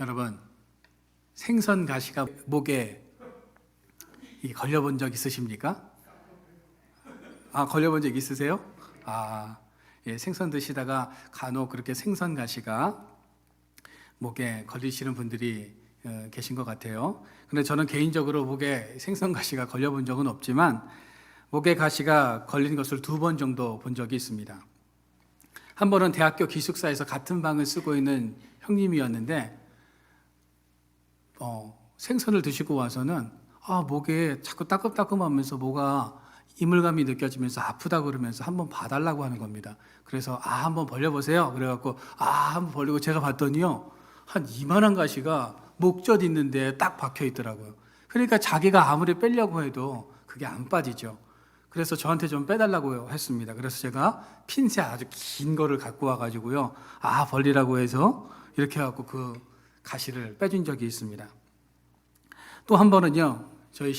여러분, 생선 가시가 목에 걸려본 적 있으십니까? 걸려본 적 있으세요? 예, 생선 드시다가 간혹 그렇게 생선 가시가 목에 걸리시는 분들이 계신 것 같아요. 근데 저는 개인적으로 목에 생선 가시가 걸려본 적은 없지만 목에 가시가 걸린 것을 2번 정도 본 적이 있습니다. 한 번은 대학교 기숙사에서 같은 방을 쓰고 있는 형님이었는데 생선을 드시고 와서는 목에 자꾸 따끔따끔하면서 뭐가 이물감이 느껴지면서 아프다 그러면서 한번 봐달라고 하는 겁니다. 그래서 한번 벌려보세요. 그래갖고 한번 벌리고 제가 봤더니요, 한 이만한 가시가 목젖 있는데 딱 박혀 있더라고요. 그러니까 자기가 아무리 빼려고 해도 그게 안 빠지죠. 그래서 저한테 좀 빼달라고 했습니다. 그래서 제가 핀셋 아주 긴 거를 갖고 와가지고요, 벌리라고 해서 이렇게 해갖고 그 가시를 빼준 적이 있습니다. 또 한 번은요, 저희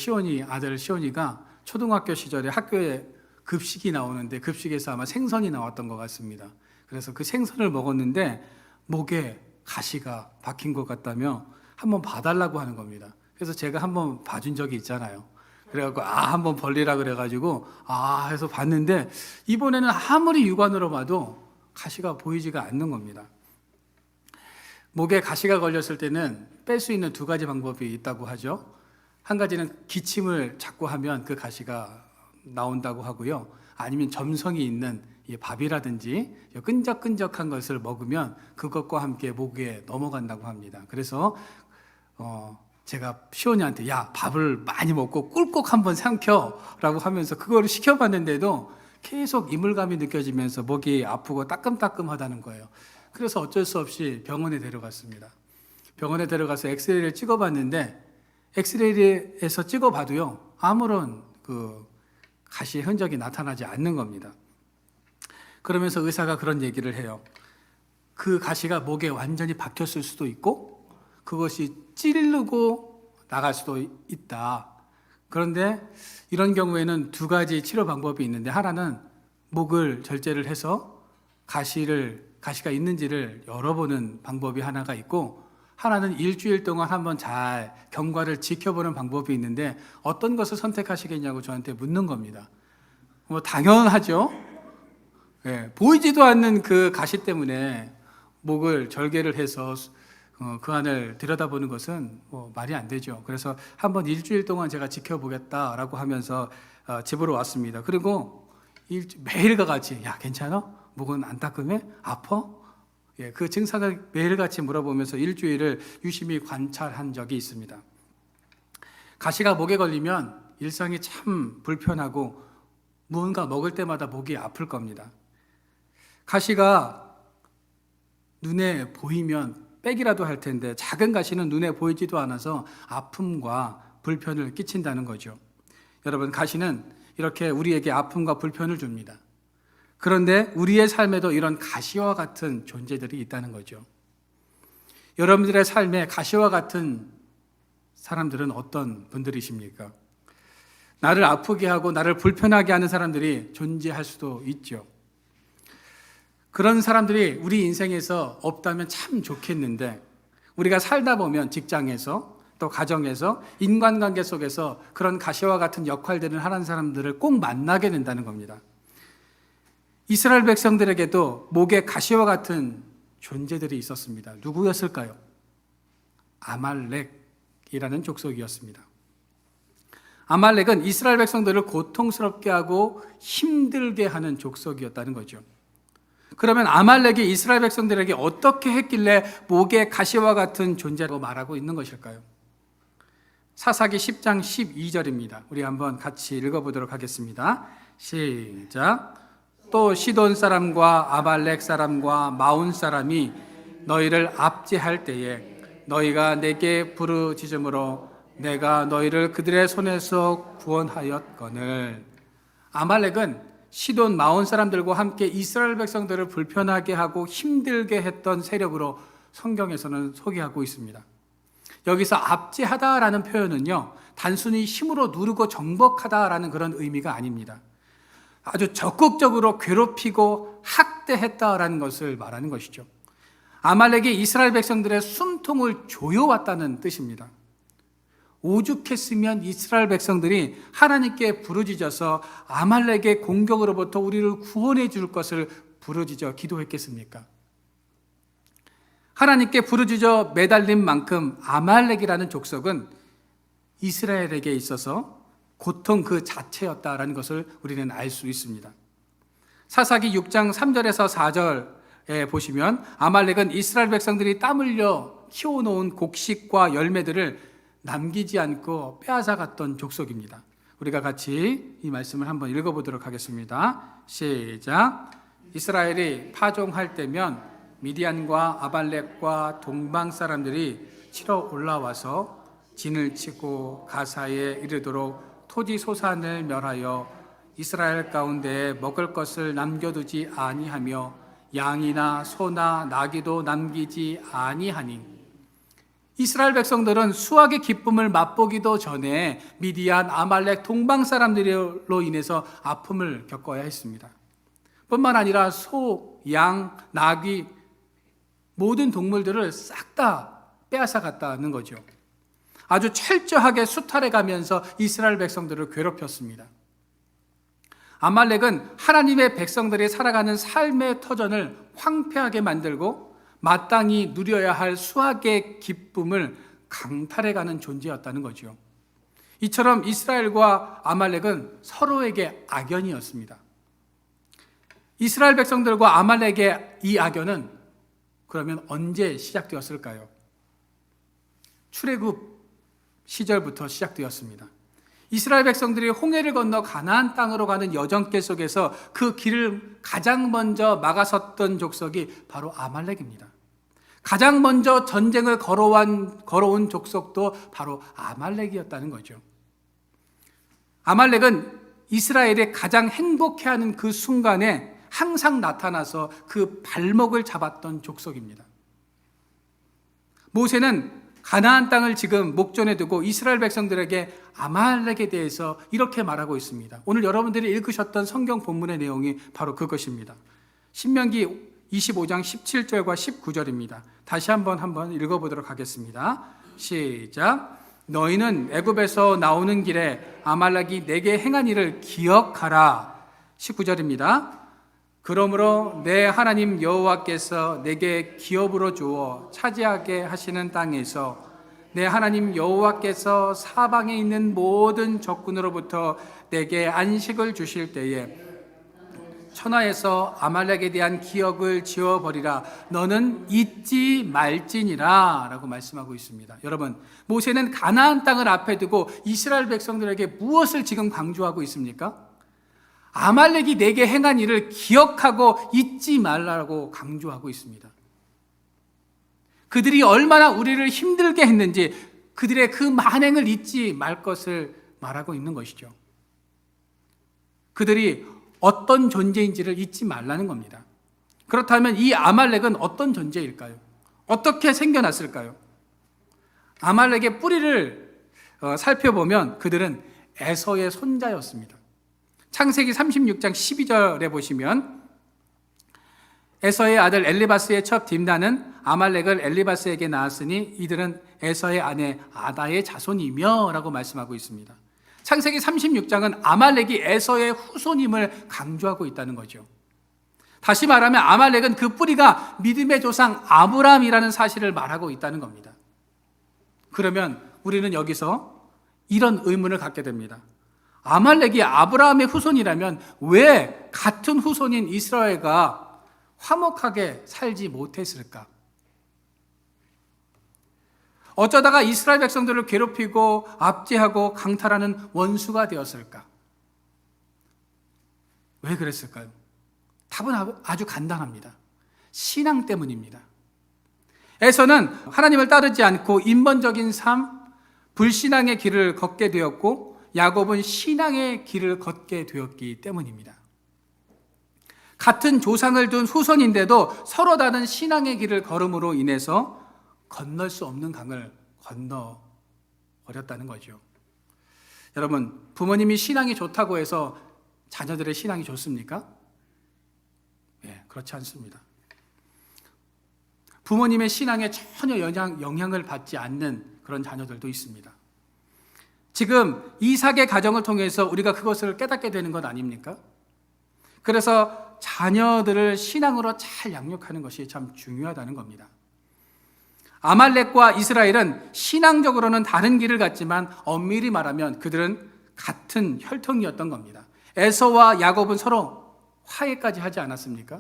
아들 시온이가 초등학교 시절에 학교에 급식이 나오는데 급식에서 아마 생선이 나왔던 것 같습니다. 그래서 그 생선을 먹었는데 목에 가시가 박힌 것 같다며 한번 봐달라고 하는 겁니다. 그래서 제가 한번 봐준 적이 있잖아요. 그래갖고 한번 벌리라 그래가지고 해서 봤는데 이번에는 아무리 육안으로 봐도 가시가 보이지가 않는 겁니다. 목에 가시가 걸렸을 때는 뺄 수 있는 2가지 방법이 있다고 하죠. 한 가지는 기침을 자꾸 하면 그 가시가 나온다고 하고요. 아니면 점성이 있는 밥이라든지 끈적끈적한 것을 먹으면 그것과 함께 목에 넘어간다고 합니다. 그래서 제가 시온이한테 밥을 많이 먹고 꿀꺽 한번 삼켜라고 하면서 그거를 시켜봤는데도 계속 이물감이 느껴지면서 목이 아프고 따끔따끔하다는 거예요. 그래서 어쩔 수 없이 병원에 데려갔습니다. 병원에 데려가서 엑스레이를 찍어봤는데 엑스레이에서 찍어봐도요, 아무런 가시 흔적이 나타나지 않는 겁니다. 그러면서 의사가 그런 얘기를 해요. 그 가시가 목에 완전히 박혔을 수도 있고 그것이 찌르고 나갈 수도 있다. 그런데 이런 경우에는 2가지 치료 방법이 있는데, 하나는 목을 절제를 해서 가시가 있는지를 열어보는 방법이 하나가 있고, 하나는 일주일 동안 한번 잘 경과를 지켜보는 방법이 있는데 어떤 것을 선택하시겠냐고 저한테 묻는 겁니다. 당연하죠. 보이지도 않는 그 가시 때문에 목을 절개를 해서 그 안을 들여다보는 것은 말이 안 되죠. 그래서 한번 일주일 동안 제가 지켜보겠다라고 하면서 집으로 왔습니다. 그리고 매일과 같이 괜찮아? 목은 안 따끔해? 아파? 그 증상을 매일같이 물어보면서 일주일을 유심히 관찰한 적이 있습니다. 가시가 목에 걸리면 일상이 참 불편하고 무언가 먹을 때마다 목이 아플 겁니다. 가시가 눈에 보이면 빼기라도 할 텐데 작은 가시는 눈에 보이지도 않아서 아픔과 불편을 끼친다는 거죠. 여러분, 가시는 이렇게 우리에게 아픔과 불편을 줍니다. 그런데 우리의 삶에도 이런 가시와 같은 존재들이 있다는 거죠. 여러분들의 삶에 가시와 같은 사람들은 어떤 분들이십니까? 나를 아프게 하고 나를 불편하게 하는 사람들이 존재할 수도 있죠. 그런 사람들이 우리 인생에서 없다면 참 좋겠는데, 우리가 살다 보면 직장에서 또 가정에서 인간관계 속에서 그런 가시와 같은 역할들을 하는 사람들을 꼭 만나게 된다는 겁니다. 이스라엘 백성들에게도 목에 가시와 같은 존재들이 있었습니다. 누구였을까요? 아말렉이라는 족속이었습니다. 아말렉은 이스라엘 백성들을 고통스럽게 하고 힘들게 하는 족속이었다는 거죠. 그러면 아말렉이 이스라엘 백성들에게 어떻게 했길래 목에 가시와 같은 존재라고 말하고 있는 것일까요? 사사기 10장 12절입니다. 우리 한번 같이 읽어보도록 하겠습니다. 시작. 또 시돈 사람과 아말렉 사람과 마온 사람이 너희를 압제할 때에 너희가 내게 부르짖음으로 내가 너희를 그들의 손에서 구원하였거늘. 아말렉은 시돈 마온 사람들과 함께 이스라엘 백성들을 불편하게 하고 힘들게 했던 세력으로 성경에서는 소개하고 있습니다. 여기서 압제하다라는 표현은요, 단순히 힘으로 누르고 정복하다라는 그런 의미가 아닙니다. 아주 적극적으로 괴롭히고 학대했다라는 것을 말하는 것이죠. 아말렉이 이스라엘 백성들의 숨통을 조여왔다는 뜻입니다. 오죽했으면 이스라엘 백성들이 하나님께 부르짖어서 아말렉의 공격으로부터 우리를 구원해 줄 것을 부르짖어 기도했겠습니까? 하나님께 부르짖어 매달린 만큼 아말렉이라는 족속은 이스라엘에게 있어서 고통 그 자체였다라는 것을 우리는 알 수 있습니다. 사사기 6장 3절에서 4절에 보시면 아말렉은 이스라엘 백성들이 땀 흘려 키워놓은 곡식과 열매들을 남기지 않고 빼앗아갔던 족속입니다. 우리가 같이 이 말씀을 한번 읽어보도록 하겠습니다. 시작. 이스라엘이 파종할 때면 미디안과 아말렉과 동방 사람들이 치러 올라와서 진을 치고 가사에 이르도록 토지 소산을 멸하여 이스라엘 가운데 먹을 것을 남겨두지 아니하며 양이나 소나 나귀도 남기지 아니하니 이스라엘 백성들은 수확의 기쁨을 맛보기도 전에 미디안, 아말렉, 동방 사람들로 인해서 아픔을 겪어야 했습니다. 뿐만 아니라 소, 양, 나귀 모든 동물들을 싹 다 빼앗아갔다는 거죠. 아주 철저하게 수탈해가면서 이스라엘 백성들을 괴롭혔습니다. 아말렉은 하나님의 백성들이 살아가는 삶의 터전을 황폐하게 만들고 마땅히 누려야 할 수확의 기쁨을 강탈해가는 존재였다는 거죠. 이처럼 이스라엘과 아말렉은 서로에게 악연이었습니다. 이스라엘 백성들과 아말렉의 이 악연은 그러면 언제 시작되었을까요? 출애굽 시절부터 시작되었습니다. 이스라엘 백성들이 홍해를 건너 가나안 땅으로 가는 여정길 속에서 그 길을 가장 먼저 막아섰던 족속이 바로 아말렉입니다. 가장 먼저 전쟁을 걸어온 족속도 바로 아말렉이었다는 거죠. 아말렉은 이스라엘이 가장 행복해하는 그 순간에 항상 나타나서 그 발목을 잡았던 족속입니다. 모세는 가나안 땅을 지금 목전에 두고 이스라엘 백성들에게 아말렉에 대해서 이렇게 말하고 있습니다. 오늘 여러분들이 읽으셨던 성경 본문의 내용이 바로 그것입니다. 신명기 25장 17절과 19절입니다. 다시 한번 읽어보도록 하겠습니다. 시작. 너희는 애굽에서 나오는 길에 아말렉이 내게 행한 일을 기억하라. 19절입니다. 그러므로 내 하나님 여호와께서 내게 기업으로 주어 차지하게 하시는 땅에서 내 하나님 여호와께서 사방에 있는 모든 적군으로부터 내게 안식을 주실 때에 천하에서 아말렉에 대한 기억을 지워버리라. 너는 잊지 말지니라 라고 말씀하고 있습니다. 여러분, 모세는 가나안 땅을 앞에 두고 이스라엘 백성들에게 무엇을 지금 강조하고 있습니까? 아말렉이 내게 행한 일을 기억하고 잊지 말라고 강조하고 있습니다. 그들이 얼마나 우리를 힘들게 했는지 그들의 그 만행을 잊지 말 것을 말하고 있는 것이죠. 그들이 어떤 존재인지를 잊지 말라는 겁니다. 그렇다면 이 아말렉은 어떤 존재일까요? 어떻게 생겨났을까요? 아말렉의 뿌리를 살펴보면 그들은 에서의 손자였습니다. 창세기 36장 12절에 보시면 에서의 아들 엘리바스의 첩 딥나는 아말렉을 엘리바스에게 낳았으니 이들은 에서의 아내 아다의 자손이며 라고 말씀하고 있습니다. 창세기 36장은 아말렉이 에서의 후손임을 강조하고 있다는 거죠. 다시 말하면 아말렉은 그 뿌리가 믿음의 조상 아브라함이라는 사실을 말하고 있다는 겁니다. 그러면 우리는 여기서 이런 의문을 갖게 됩니다. 아말렉이 아브라함의 후손이라면 왜 같은 후손인 이스라엘과 화목하게 살지 못했을까? 어쩌다가 이스라엘 백성들을 괴롭히고 압제하고 강탈하는 원수가 되었을까? 왜 그랬을까요? 답은 아주 간단합니다. 신앙 때문입니다. 에서는 하나님을 따르지 않고 인본적인 삶, 불신앙의 길을 걷게 되었고 야곱은 신앙의 길을 걷게 되었기 때문입니다. 같은 조상을 둔 후손인데도 서로 다른 신앙의 길을 걸음으로 인해서 건널 수 없는 강을 건너버렸다는 거죠. 여러분, 부모님이 신앙이 좋다고 해서 자녀들의 신앙이 좋습니까? 네, 그렇지 않습니다. 부모님의 신앙에 전혀 영향을 받지 않는 그런 자녀들도 있습니다. 지금 이삭의 가정을 통해서 우리가 그것을 깨닫게 되는 것 아닙니까? 그래서 자녀들을 신앙으로 잘 양육하는 것이 참 중요하다는 겁니다. 아말렉과 이스라엘은 신앙적으로는 다른 길을 갔지만 엄밀히 말하면 그들은 같은 혈통이었던 겁니다. 에서와 야곱은 서로 화해까지 하지 않았습니까?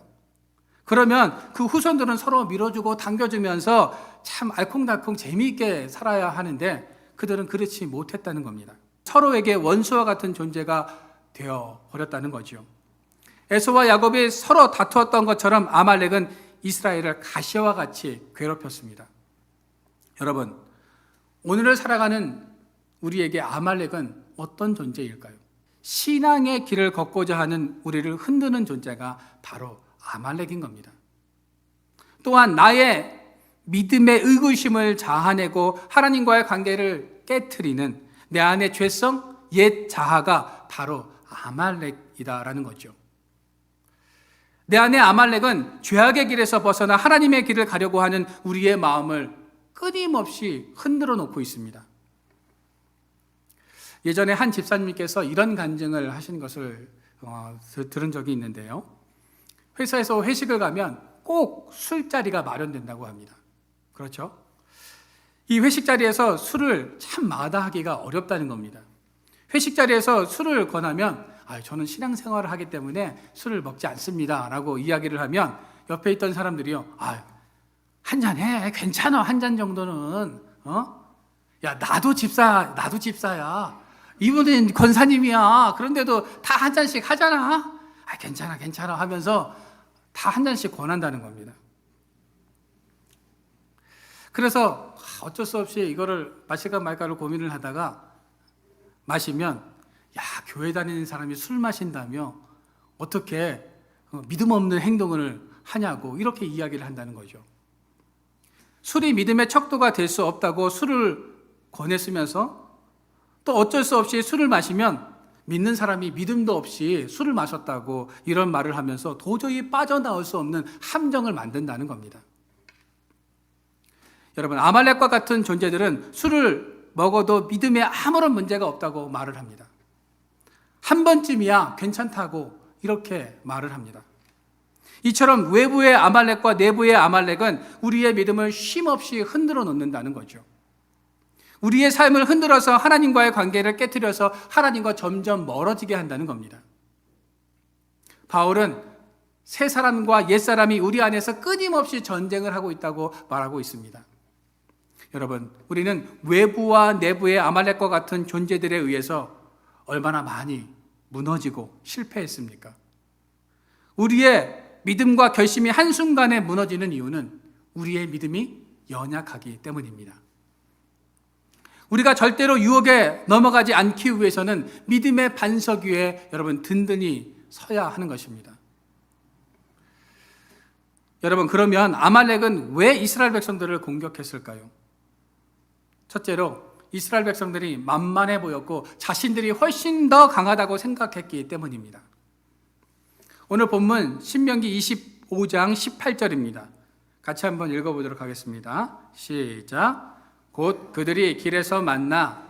그러면 그 후손들은 서로 밀어주고 당겨주면서 참 알콩달콩 재미있게 살아야 하는데 그들은 그렇지 못했다는 겁니다. 서로에게 원수와 같은 존재가 되어 버렸다는 거죠. 에서와 야곱이 서로 다투었던 것처럼 아말렉은 이스라엘을 가시와 같이 괴롭혔습니다. 여러분, 오늘을 살아가는 우리에게 아말렉은 어떤 존재일까요? 신앙의 길을 걷고자 하는 우리를 흔드는 존재가 바로 아말렉인 겁니다. 또한 나의 믿음의 의구심을 자아내고 하나님과의 관계를 깨트리는 내 안의 죄성, 옛 자아가 바로 아말렉이다라는 거죠. 내 안의 아말렉은 죄악의 길에서 벗어나 하나님의 길을 가려고 하는 우리의 마음을 끊임없이 흔들어 놓고 있습니다. 예전에 한 집사님께서 이런 간증을 하신 것을 들은 적이 있는데요. 회사에서 회식을 가면 꼭 술자리가 마련된다고 합니다. 그렇죠? 이 회식 자리에서 술을 참 마다하기가 어렵다는 겁니다. 회식 자리에서 술을 권하면 저는 신앙생활을 하기 때문에 술을 먹지 않습니다 라고 이야기를 하면 옆에 있던 사람들이요, 한잔 해, 괜찮아, 한 잔 정도는. 야, 나도 집사야. 이분은 권사님이야. 그런데도 다 한 잔씩 하잖아. 괜찮아 하면서 다 한 잔씩 권한다는 겁니다. 그래서 어쩔 수 없이 이거를 마실까 말까를 고민을 하다가 마시면, 교회 다니는 사람이 술 마신다며 어떻게 믿음 없는 행동을 하냐고 이렇게 이야기를 한다는 거죠. 술이 믿음의 척도가 될 수 없다고 술을 권했으면서 또 어쩔 수 없이 술을 마시면 믿는 사람이 믿음도 없이 술을 마셨다고 이런 말을 하면서 도저히 빠져나올 수 없는 함정을 만든다는 겁니다. 여러분, 아말렉과 같은 존재들은 술을 먹어도 믿음에 아무런 문제가 없다고 말을 합니다. 한 번쯤이야 괜찮다고 이렇게 말을 합니다. 이처럼 외부의 아말렉과 내부의 아말렉은 우리의 믿음을 쉼없이 흔들어 놓는다는 거죠. 우리의 삶을 흔들어서 하나님과의 관계를 깨트려서 하나님과 점점 멀어지게 한다는 겁니다. 바울은 새 사람과 옛 사람이 우리 안에서 끊임없이 전쟁을 하고 있다고 말하고 있습니다. 여러분, 우리는 외부와 내부의 아말렉과 같은 존재들에 의해서 얼마나 많이 무너지고 실패했습니까? 우리의 믿음과 결심이 한순간에 무너지는 이유는 우리의 믿음이 연약하기 때문입니다. 우리가 절대로 유혹에 넘어가지 않기 위해서는 믿음의 반석 위에 여러분 든든히 서야 하는 것입니다. 여러분, 그러면 아말렉은 왜 이스라엘 백성들을 공격했을까요? 첫째로 이스라엘 백성들이 만만해 보였고 자신들이 훨씬 더 강하다고 생각했기 때문입니다. 오늘 본문 신명기 25장 18절입니다. 같이 한번 읽어보도록 하겠습니다. 시작. 곧 그들이 길에서 만나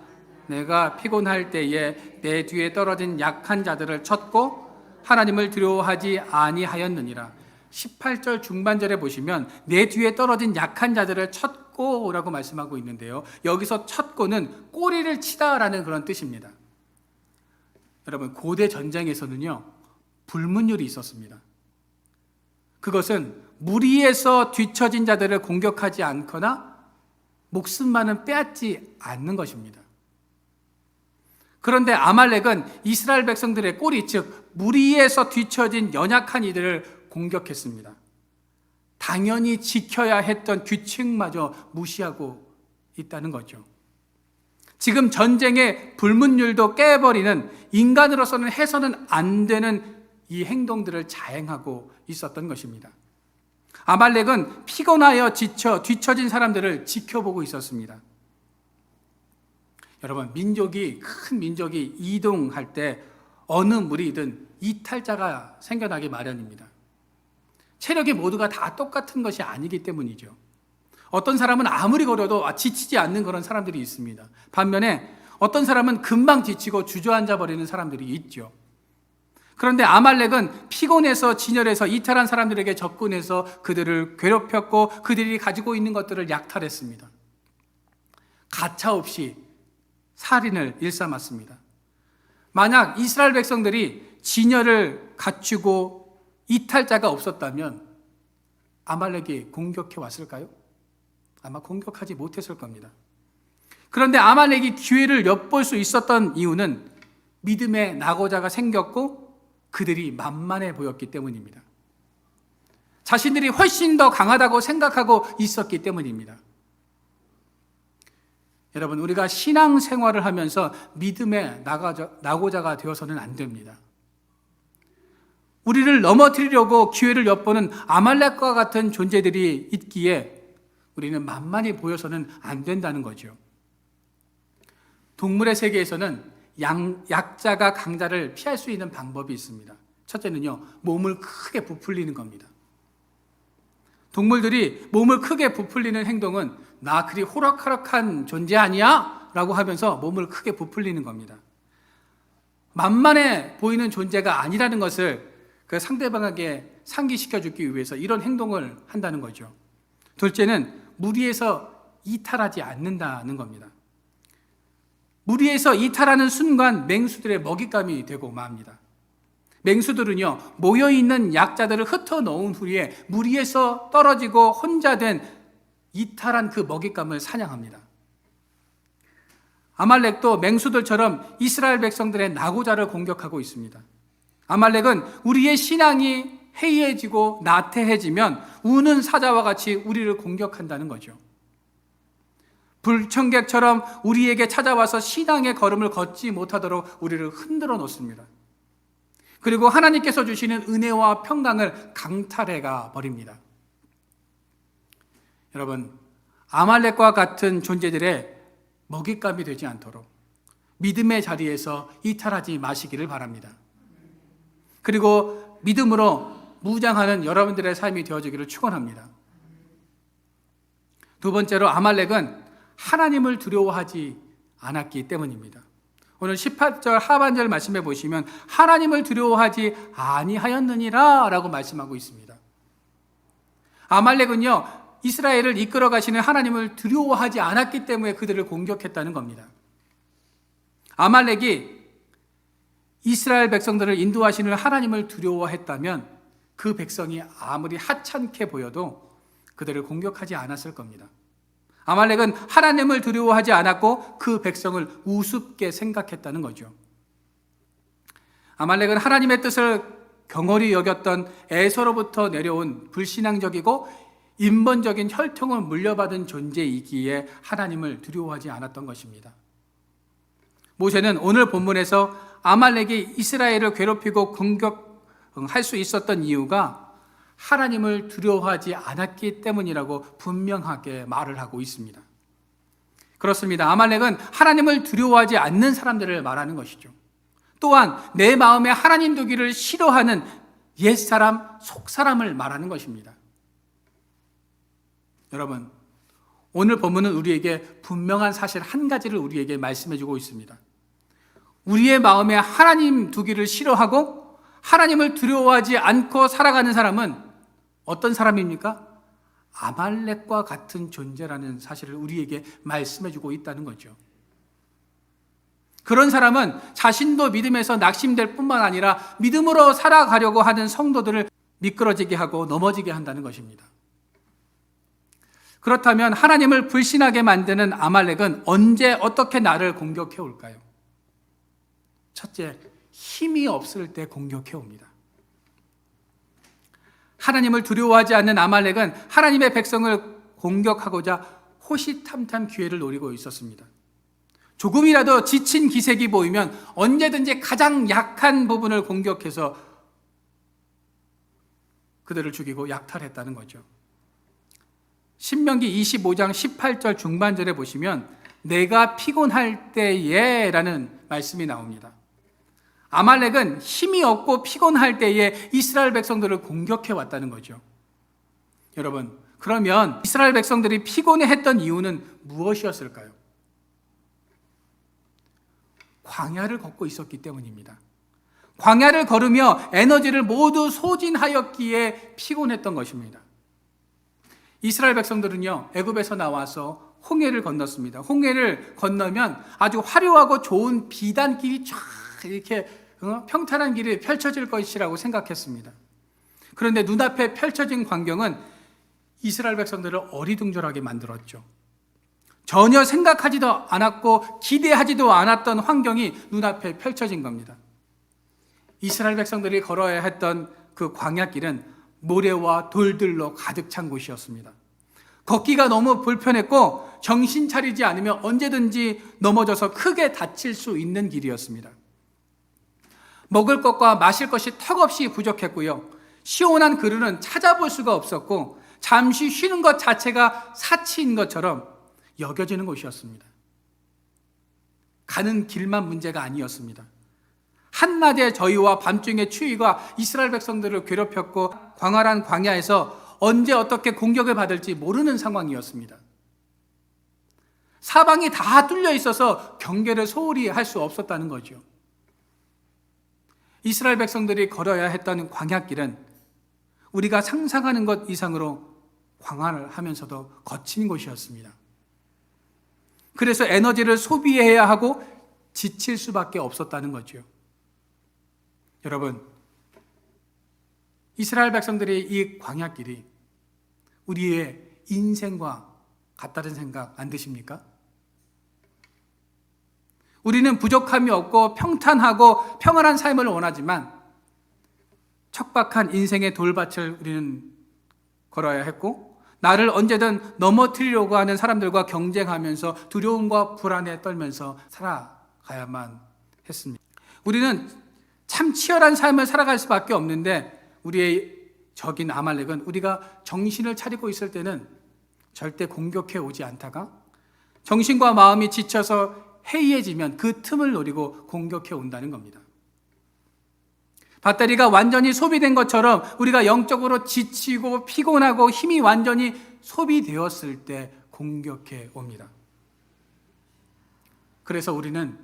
내가 피곤할 때에 내 뒤에 떨어진 약한 자들을 쳤고 하나님을 두려워하지 아니하였느니라. 18절 중반절에 보시면 내 뒤에 떨어진 약한 자들을 쳤고 라고 말씀하고 있는데요. 여기서 쳤고는 꼬리를 치다라는 그런 뜻입니다. 여러분, 고대 전쟁에서는요, 불문율이 있었습니다. 그것은 무리에서 뒤처진 자들을 공격하지 않거나 목숨만은 빼앗지 않는 것입니다. 그런데 아말렉은 이스라엘 백성들의 꼬리, 즉 무리에서 뒤처진 연약한 이들을 공격했습니다. 당연히 지켜야 했던 규칙마저 무시하고 있다는 거죠. 지금 전쟁의 불문율도 깨버리는, 인간으로서는 해서는 안 되는 이 행동들을 자행하고 있었던 것입니다. 아말렉은 피곤하여 지쳐 뒤처진 사람들을 지켜보고 있었습니다. 여러분, 큰 민족이 이동할 때 어느 무리든 이탈자가 생겨나기 마련입니다. 체력이 모두가 다 똑같은 것이 아니기 때문이죠. 어떤 사람은 아무리 걸어도 지치지 않는 그런 사람들이 있습니다. 반면에 어떤 사람은 금방 지치고 주저앉아 버리는 사람들이 있죠. 그런데 아말렉은 피곤해서 진열해서 이탈한 사람들에게 접근해서 그들을 괴롭혔고 그들이 가지고 있는 것들을 약탈했습니다. 가차없이 살인을 일삼았습니다. 만약 이스라엘 백성들이 진열을 갖추고 이탈자가 없었다면 아말렉이 공격해 왔을까요? 아마 공격하지 못했을 겁니다. 그런데 아말렉이 기회를 엿볼 수 있었던 이유는 믿음의 낙오자가 생겼고 그들이 만만해 보였기 때문입니다. 자신들이 훨씬 더 강하다고 생각하고 있었기 때문입니다. 여러분, 우리가 신앙생활을 하면서 믿음의 낙오자가 되어서는 안 됩니다. 우리를 넘어뜨리려고 기회를 엿보는 아말렉과 같은 존재들이 있기에 우리는 만만히 보여서는 안 된다는 거죠. 동물의 세계에서는 약자가 강자를 피할 수 있는 방법이 있습니다. 첫째는요, 몸을 크게 부풀리는 겁니다. 동물들이 몸을 크게 부풀리는 행동은 나 그리 호락호락한 존재 아니야? 라고 하면서 몸을 크게 부풀리는 겁니다. 만만해 보이는 존재가 아니라는 것을 그 상대방에게 상기시켜주기 위해서 이런 행동을 한다는 거죠. 둘째는 무리에서 이탈하지 않는다는 겁니다. 무리에서 이탈하는 순간 맹수들의 먹잇감이 되고 맙니다. 맹수들은요, 모여있는 약자들을 흩어놓은 후에 무리에서 떨어지고 혼자 된 이탈한 그 먹잇감을 사냥합니다. 아말렉도 맹수들처럼 이스라엘 백성들의 낙오자를 공격하고 있습니다. 아말렉은 우리의 신앙이 해이해지고 나태해지면 우는 사자와 같이 우리를 공격한다는 거죠. 불청객처럼 우리에게 찾아와서 신앙의 걸음을 걷지 못하도록 우리를 흔들어 놓습니다. 그리고 하나님께서 주시는 은혜와 평강을 강탈해가 버립니다. 여러분, 아말렉과 같은 존재들의 먹잇감이 되지 않도록 믿음의 자리에서 이탈하지 마시기를 바랍니다. 그리고 믿음으로 무장하는 여러분들의 삶이 되어지기를 축원합니다. 두 번째로 아말렉은 하나님을 두려워하지 않았기 때문입니다. 오늘 18절 하반절 말씀해 보시면 하나님을 두려워하지 아니하였느니라 라고 말씀하고 있습니다. 아말렉은요, 이스라엘을 이끌어 가시는 하나님을 두려워하지 않았기 때문에 그들을 공격했다는 겁니다. 아말렉이 이스라엘 백성들을 인도하시는 하나님을 두려워했다면 그 백성이 아무리 하찮게 보여도 그들을 공격하지 않았을 겁니다. 아말렉은 하나님을 두려워하지 않았고 그 백성을 우습게 생각했다는 거죠. 아말렉은 하나님의 뜻을 경홀히 여겼던 에서로부터 내려온 불신앙적이고 인본적인 혈통을 물려받은 존재이기에 하나님을 두려워하지 않았던 것입니다. 모세는 오늘 본문에서 아말렉이 이스라엘을 괴롭히고 공격할 수 있었던 이유가 하나님을 두려워하지 않았기 때문이라고 분명하게 말을 하고 있습니다. 그렇습니다. 아말렉은 하나님을 두려워하지 않는 사람들을 말하는 것이죠. 또한 내 마음에 하나님 두기를 싫어하는 옛사람, 속사람을 말하는 것입니다. 여러분, 오늘 본문은 우리에게 분명한 사실 한 가지를 우리에게 말씀해 주고 있습니다. 우리의 마음에 하나님 두기를 싫어하고 하나님을 두려워하지 않고 살아가는 사람은 어떤 사람입니까? 아말렉과 같은 존재라는 사실을 우리에게 말씀해 주고 있다는 거죠. 그런 사람은 자신도 믿음에서 낙심될 뿐만 아니라 믿음으로 살아가려고 하는 성도들을 미끄러지게 하고 넘어지게 한다는 것입니다. 그렇다면 하나님을 불신하게 만드는 아말렉은 언제 어떻게 나를 공격해 올까요? 첫째, 힘이 없을 때 공격해 옵니다. 하나님을 두려워하지 않는 아말렉은 하나님의 백성을 공격하고자 호시탐탐 기회를 노리고 있었습니다. 조금이라도 지친 기색이 보이면 언제든지 가장 약한 부분을 공격해서 그들을 죽이고 약탈했다는 거죠. 신명기 25장 18절 중반절에 보시면 내가 피곤할 때에 라는 말씀이 나옵니다. 아말렉은 힘이 없고 피곤할 때에 이스라엘 백성들을 공격해 왔다는 거죠. 여러분, 그러면 이스라엘 백성들이 피곤해했던 이유는 무엇이었을까요? 광야를 걷고 있었기 때문입니다. 광야를 걸으며 에너지를 모두 소진하였기에 피곤했던 것입니다. 이스라엘 백성들은요, 애굽에서 나와서 홍해를 건넜습니다. 홍해를 건너면 아주 화려하고 좋은 비단길이 쫙 이렇게 평탄한 길이 펼쳐질 것이라고 생각했습니다. 그런데 눈앞에 펼쳐진 광경은 이스라엘 백성들을 어리둥절하게 만들었죠. 전혀 생각하지도 않았고 기대하지도 않았던 환경이 눈앞에 펼쳐진 겁니다. 이스라엘 백성들이 걸어야 했던 그 광야길은 모래와 돌들로 가득 찬 곳이었습니다. 걷기가 너무 불편했고 정신 차리지 않으면 언제든지 넘어져서 크게 다칠 수 있는 길이었습니다. 먹을 것과 마실 것이 턱없이 부족했고요. 시원한 그릇은 찾아볼 수가 없었고 잠시 쉬는 것 자체가 사치인 것처럼 여겨지는 곳이었습니다. 가는 길만 문제가 아니었습니다. 한낮의 저희와 밤중의 추위가 이스라엘 백성들을 괴롭혔고 광활한 광야에서 언제 어떻게 공격을 받을지 모르는 상황이었습니다. 사방이 다 뚫려 있어서 경계를 소홀히 할 수 없었다는 거죠. 이스라엘 백성들이 걸어야 했던 광야길은 우리가 상상하는 것 이상으로 광활을 하면서도 거친 곳이었습니다. 그래서 에너지를 소비해야 하고 지칠 수밖에 없었다는 거죠. 여러분, 이스라엘 백성들의 이 광야길이 우리의 인생과 같다는 생각 안 드십니까? 우리는 부족함이 없고 평탄하고 평안한 삶을 원하지만 척박한 인생의 돌밭을 우리는 걸어야 했고 나를 언제든 넘어뜨리려고 하는 사람들과 경쟁하면서 두려움과 불안에 떨면서 살아가야만 했습니다. 우리는 참 치열한 삶을 살아갈 수밖에 없는데 우리의 적인 아말렉은 우리가 정신을 차리고 있을 때는 절대 공격해 오지 않다가 정신과 마음이 지쳐서 해이해지면 그 틈을 노리고 공격해 온다는 겁니다. 배터리가 완전히 소비된 것처럼 우리가 영적으로 지치고 피곤하고 힘이 완전히 소비되었을 때 공격해 옵니다. 그래서 우리는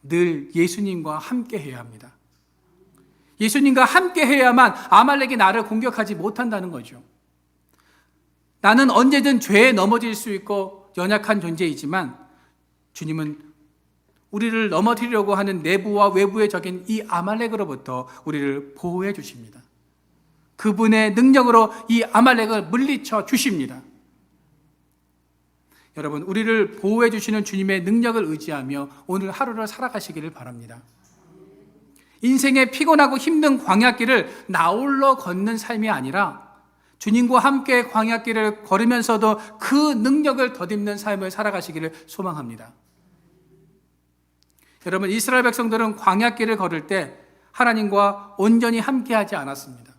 늘 예수님과 함께 해야 합니다. 예수님과 함께 해야만 아말렉이 나를 공격하지 못한다는 거죠. 나는 언제든 죄에 넘어질 수 있고 연약한 존재이지만 주님은 우리를 넘어뜨리려고 하는 내부와 외부의 적인 이 아말렉으로부터 우리를 보호해 주십니다. 그분의 능력으로 이 아말렉을 물리쳐 주십니다. 여러분, 우리를 보호해 주시는 주님의 능력을 의지하며 오늘 하루를 살아가시기를 바랍니다. 인생의 피곤하고 힘든 광야길을 나홀로 걷는 삶이 아니라 주님과 함께 광야길을 걸으면서도 그 능력을 덧입는 삶을 살아가시기를 소망합니다. 여러분, 이스라엘 백성들은 광야길을 걸을 때 하나님과 온전히 함께하지 않았습니다.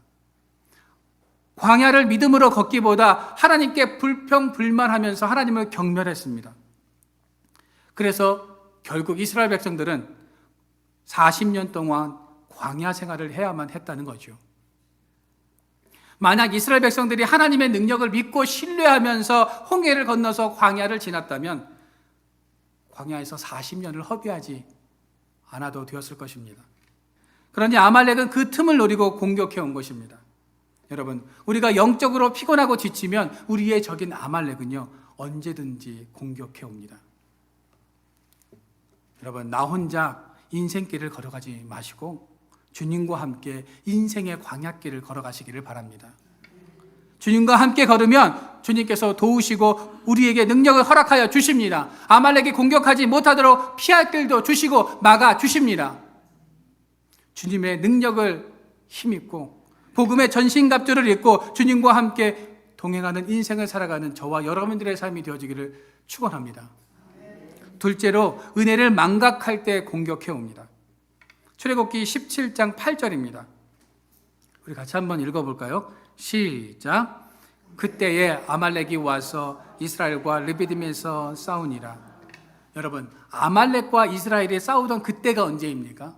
광야를 믿음으로 걷기보다 하나님께 불평불만하면서 하나님을 경멸했습니다. 그래서 결국 이스라엘 백성들은 40년 동안 광야 생활을 해야만 했다는 거죠. 만약 이스라엘 백성들이 하나님의 능력을 믿고 신뢰하면서 홍해를 건너서 광야를 지났다면 광야에서 40년을 허비하지 않아도 되었을 것입니다. 그러니 아말렉은 그 틈을 노리고 공격해 온 것입니다. 여러분, 우리가 영적으로 피곤하고 지치면 우리의 적인 아말렉은요 언제든지 공격해 옵니다. 여러분, 나 혼자 인생길을 걸어가지 마시고 주님과 함께 인생의 광야길을 걸어가시기를 바랍니다. 주님과 함께 걸으면 주님께서 도우시고 우리에게 능력을 허락하여 주십니다. 아말렉이 공격하지 못하도록 피할 길도 주시고 막아 주십니다. 주님의 능력을 힘입고 복음의 전신갑주를 입고 주님과 함께 동행하는 인생을 살아가는 저와 여러분들의 삶이 되어지기를 축원합니다. 둘째로, 은혜를 망각할 때 공격해 옵니다. 출애굽기 17장 8절입니다. 우리 같이 한번 읽어볼까요? 시작. 그때에 아말렉이 와서 이스라엘과 르비딤에서 싸우니라. 여러분, 아말렉과 이스라엘이 싸우던 그때가 언제입니까?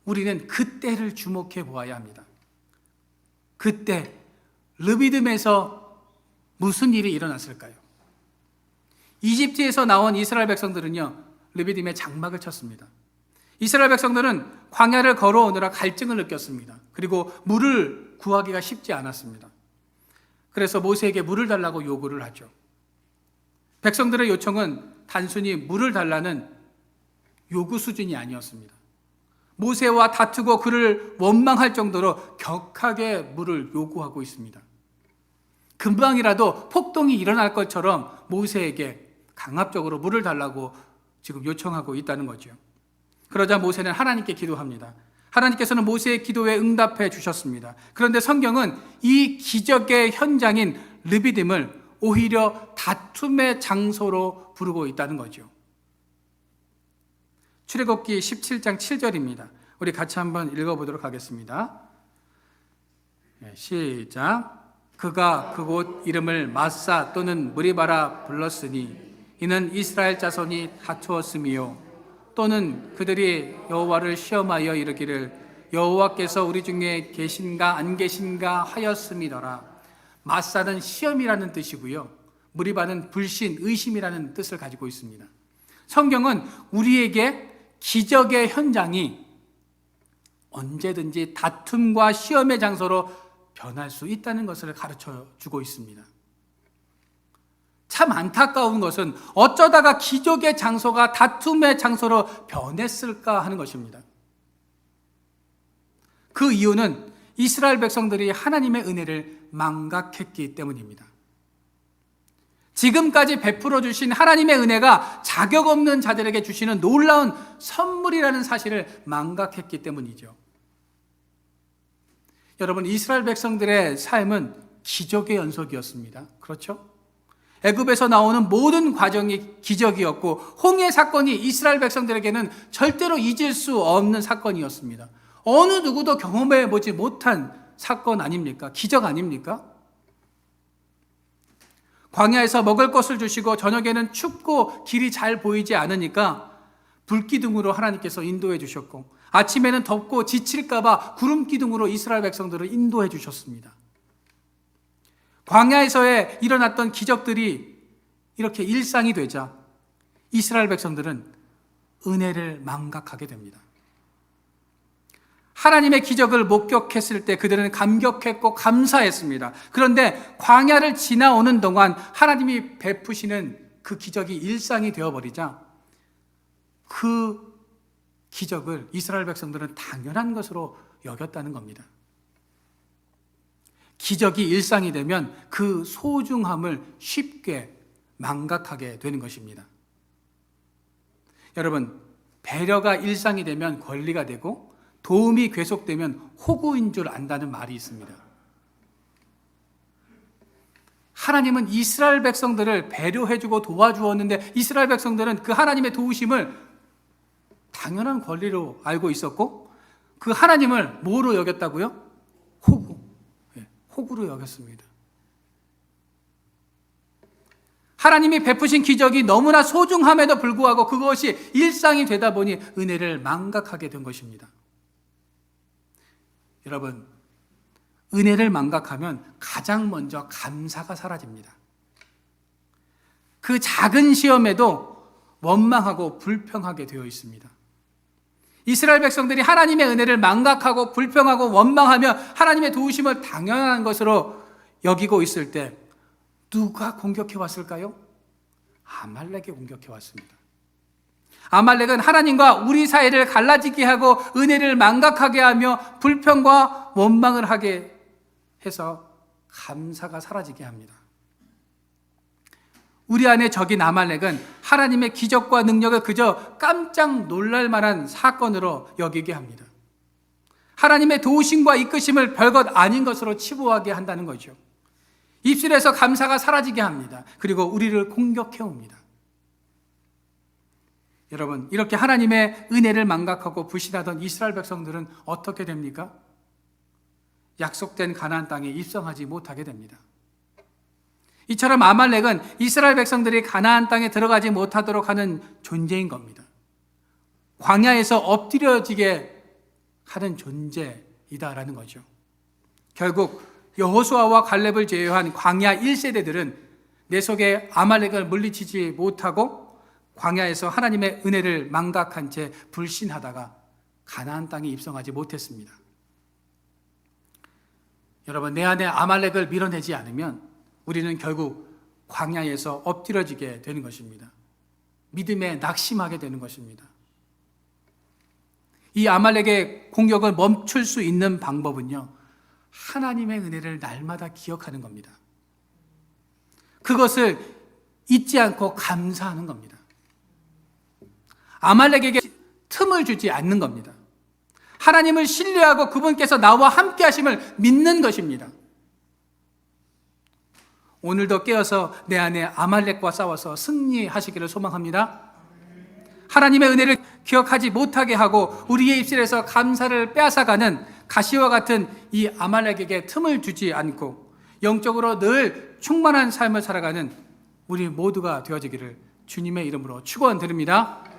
우리는 그때를 주목해 보아야 합니다. 그때 르비딤에서 무슨 일이 일어났을까요? 이집트에서 나온 이스라엘 백성들은요, 르비딤에 장막을 쳤습니다. 이스라엘 백성들은 광야를 걸어오느라 갈증을 느꼈습니다. 그리고 물을 구하기가 쉽지 않았습니다. 그래서 모세에게 물을 달라고 요구를 하죠. 백성들의 요청은 단순히 물을 달라는 요구 수준이 아니었습니다. 모세와 다투고 그를 원망할 정도로 격하게 물을 요구하고 있습니다. 금방이라도 폭동이 일어날 것처럼 모세에게 강압적으로 물을 달라고 지금 요청하고 있다는 거죠. 그러자 모세는 하나님께 기도합니다. 하나님께서는 모세의 기도에 응답해 주셨습니다. 그런데 성경은 이 기적의 현장인 르비딤을 오히려 다툼의 장소로 부르고 있다는 거죠. 출애굽기 17장 7절입니다. 우리 같이 한번 읽어보도록 하겠습니다. 시작. 그가 그곳 이름을 마사 또는 무리바라 불렀으니 이는 이스라엘 자손이 다투었음이요 또는 그들이 여호와를 시험하여 이르기를 여호와께서 우리 중에 계신가 안 계신가 하였음이더라. 마사는 시험이라는 뜻이고요, 무리바는 불신, 의심이라는 뜻을 가지고 있습니다. 성경은 우리에게 기적의 현장이 언제든지 다툼과 시험의 장소로 변할 수 있다는 것을 가르쳐 주고 있습니다. 참 안타까운 것은 어쩌다가 기적의 장소가 다툼의 장소로 변했을까 하는 것입니다. 그 이유는 이스라엘 백성들이 하나님의 은혜를 망각했기 때문입니다. 지금까지 베풀어 주신 하나님의 은혜가 자격 없는 자들에게 주시는 놀라운 선물이라는 사실을 망각했기 때문이죠. 여러분, 이스라엘 백성들의 삶은 기적의 연속이었습니다. 그렇죠? 애굽에서 나오는 모든 과정이 기적이었고 홍해 사건이 이스라엘 백성들에게는 절대로 잊을 수 없는 사건이었습니다. 어느 누구도 경험해 보지 못한 사건 아닙니까? 기적 아닙니까? 광야에서 먹을 것을 주시고 저녁에는 춥고 길이 잘 보이지 않으니까 불기둥으로 하나님께서 인도해 주셨고 아침에는 덥고 지칠까 봐 구름기둥으로 이스라엘 백성들을 인도해 주셨습니다. 광야에서의 일어났던 기적들이 이렇게 일상이 되자 이스라엘 백성들은 은혜를 망각하게 됩니다. 하나님의 기적을 목격했을 때 그들은 감격했고 감사했습니다. 그런데 광야를 지나오는 동안 하나님이 베푸시는 그 기적이 일상이 되어버리자 그 기적을 이스라엘 백성들은 당연한 것으로 여겼다는 겁니다. 기적이 일상이 되면 그 소중함을 쉽게 망각하게 되는 것입니다. 여러분, 배려가 일상이 되면 권리가 되고 도움이 계속되면 호구인 줄 안다는 말이 있습니다. 하나님은 이스라엘 백성들을 배려해주고 도와주었는데 이스라엘 백성들은 그 하나님의 도우심을 당연한 권리로 알고 있었고 그 하나님을 뭐로 여겼다고요? 호구로 여겼습니다. 하나님이 베푸신 기적이 너무나 소중함에도 불구하고 그것이 일상이 되다 보니 은혜를 망각하게 된 것입니다. 여러분, 은혜를 망각하면 가장 먼저 감사가 사라집니다. 그 작은 시험에도 원망하고 불평하게 되어 있습니다. 이스라엘 백성들이 하나님의 은혜를 망각하고 불평하고 원망하며 하나님의 도우심을 당연한 것으로 여기고 있을 때 누가 공격해 왔을까요? 아말렉이 공격해 왔습니다. 아말렉은 하나님과 우리 사이를 갈라지게 하고 은혜를 망각하게 하며 불평과 원망을 하게 해서 감사가 사라지게 합니다. 우리 안에 적인 아말렉은 하나님의 기적과 능력을 그저 깜짝 놀랄 만한 사건으로 여기게 합니다. 하나님의 도우심과 이끄심을 별것 아닌 것으로 치부하게 한다는 거죠. 입술에서 감사가 사라지게 합니다. 그리고 우리를 공격해 옵니다. 여러분, 이렇게 하나님의 은혜를 망각하고 불신하던 이스라엘 백성들은 어떻게 됩니까? 약속된 가나안 땅에 입성하지 못하게 됩니다. 이처럼 아말렉은 이스라엘 백성들이 가나안 땅에 들어가지 못하도록 하는 존재인 겁니다. 광야에서 엎드려지게 하는 존재이다라는 거죠. 결국 여호수아와 갈렙을 제외한 광야 1세대들은 내 속에 아말렉을 물리치지 못하고 광야에서 하나님의 은혜를 망각한 채 불신하다가 가나안 땅에 입성하지 못했습니다. 여러분, 내 안에 아말렉을 밀어내지 않으면 우리는 결국 광야에서 엎드려지게 되는 것입니다. 믿음에 낙심하게 되는 것입니다. 이 아말렉의 공격을 멈출 수 있는 방법은요, 하나님의 은혜를 날마다 기억하는 겁니다. 그것을 잊지 않고 감사하는 겁니다. 아말렉에게 틈을 주지 않는 겁니다. 하나님을 신뢰하고 그분께서 나와 함께 하심을 믿는 것입니다. 오늘도 깨어서 내 안에 아말렉과 싸워서 승리하시기를 소망합니다. 하나님의 은혜를 기억하지 못하게 하고 우리의 입술에서 감사를 빼앗아가는 가시와 같은 이 아말렉에게 틈을 주지 않고 영적으로 늘 충만한 삶을 살아가는 우리 모두가 되어지기를 주님의 이름으로 축원드립니다.